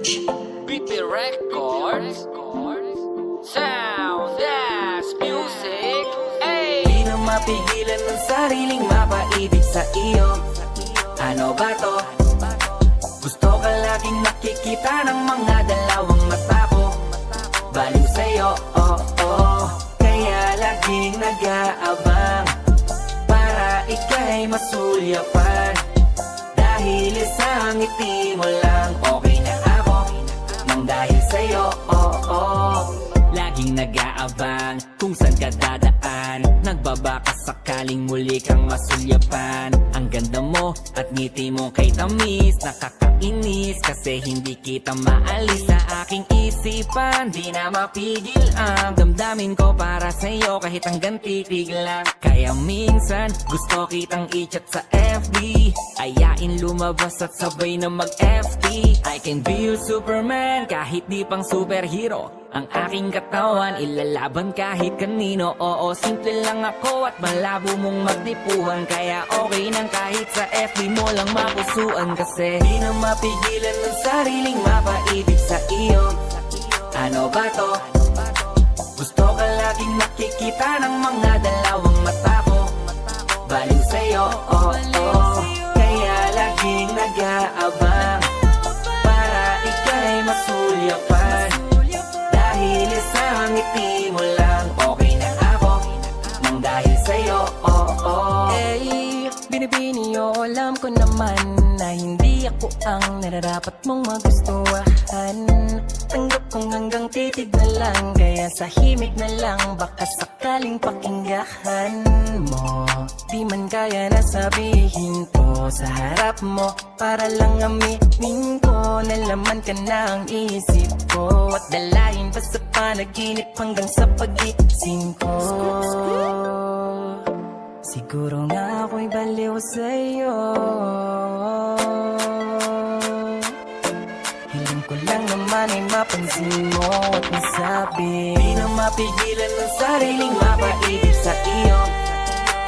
BP Records, Sound as Music. Ay! Di na mapigilan ng sariling mapaibig sa iyo. Ano ba to? Gusto ka laging nakikita ng mga dalawang mata ko. Baliw sa'yo, oh, oh. Kaya laging nag-aabang para ika'y masulyapan. Dahil isang ngiti mo lang, okay na ako nang dahil sa'yo, oh, oh. Laging nag-aabang kung saan ka dadaan. Nagbabaka sakaling muli kang masulyapan. Ang ganda mo at ngiti mo kay tamis, nakakainis kasi hindi kita maalis sa aking isipan. Di na mapigil ang damdamin ko para sa'yo kahit hanggang titig lang. Kaya minsan gusto kitang i-chat sa FB, ayain lumabas at sabay na mag-FT. I can be your Superman kahit di pang superhero. Ang aking katawan ilalaban kahit kanino. Oo, simple lang ako at malabo mong magdipuhan. Kaya okay nang kahit sa FB mo lang mapusuan. Kasi di na mapigilan ng sariling mapaibig sa iyo. Ano ba to? Gusto ka laging nakikita ng mga dalawang mata ko. Baliw sa'yo, oh, oh. Kaya laging nag-aabang para ika'y masulyapan. Dahil isang ngiti mo lang, okay na ako nang dahil sa'yo, oh, oh. Eh, binibini o alam ko naman na hindi ako ang nararapat mong magustuhan. Tanggap kong hanggang titig na lang, kaya sa himig na lang baka sakaling pakinggahan mo. Di man kaya na sabihin ko sa harap mo, para lang aminin ko na laman ka na ang isip ko. At dalayin pa sa panaginip hanggang sa pag-iising ko. Siguro nga ako'y baliw sa'yo. Hiling ko lang naman ay mapansin mo at masabi. Di na mapigilan ng sariling mapaibig sa iyo.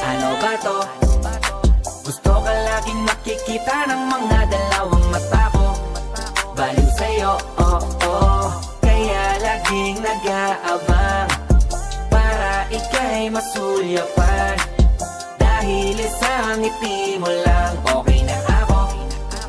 Ano ba to? Gusto ka laging nakikita ng mga dalawang mata ko. Baliw sa'yo, oh, oh. Kaya laging nag-aabang para ika'y masulyapan. Dahil isang ngiti mo lang, okay na ako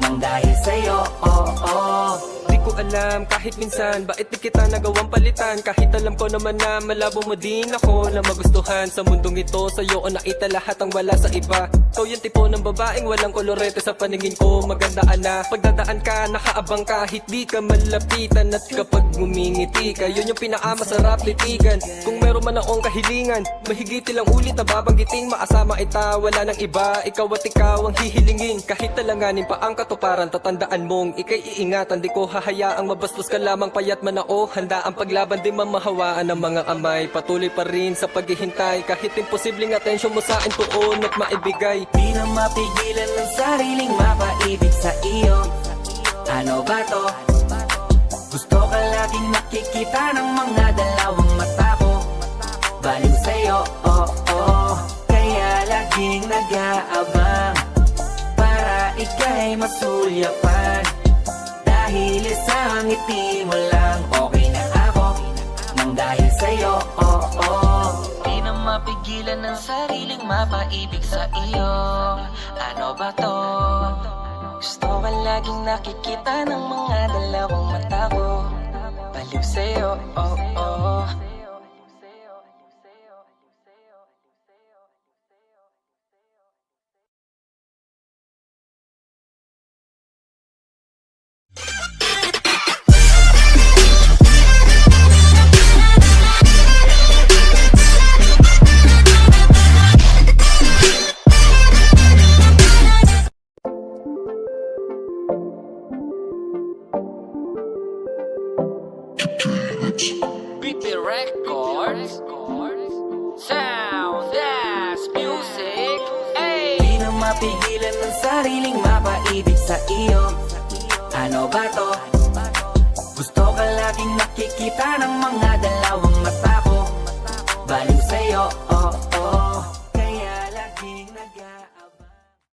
nang dahil sa'yo, oh, oh. Di ko alam kahit minsan bakit di kita nagawang palitan. Kahit alam ko naman na malabo mo din ako na magustuhan. Sa mundong ito sa'yo o nakita lahat ang wala sa iba. Ikaw yung tipo ng babaeng walang kolorete sa paningin ko. Magandaan na pagdadaan ka, nakaabang kahit di ka malapitan. At kapag ngumingiti ka, yun yung pinakamasarap titigan. Kung meron man akong kahilingan, mahigit ilang ulit na babanggiting. Maasama ita, wala nang iba, ikaw at ikaw ang hihilingin. Kahit talanganin pa ang katuparan, tatandaan mong ikay iingatan. Di ko hahayaang mabastos ka lamang payat man ako. Handa ang paglaban, di mamahawaan ng mga kamay. Patuloy pa rin sa paghihintay, kahit imposibleng atensyon mo sa akin tuon at maibigay. Di na mapigilan ng sariling mapaibig sa iyo. Ano ba to? Gusto ka laging nakikita ng mga dalawang mata ko. Baliw sa'yo, oh, oh. Kaya laging nag-aabang para ika'y masulyapan. Dahil isang ngiti mo lang, okay na ako nang dahil sa'yo, oh, oh. Di na mapigilan ng sariling mapaibig sa iyo. Ano ba to? Gusto ka laging nakikita ng mga dalawang mata ko. Baliw sa'yo, oh, oh. BP Records, Sound as Music. Ay! Di na mapigilan ng sariling mapaibig sa iyo. Ano ba to? Gusto ka laging nakikita ng mga dalawang mata ko. Baliw sa'yo, oh, oh. Kaya laging nag-aabang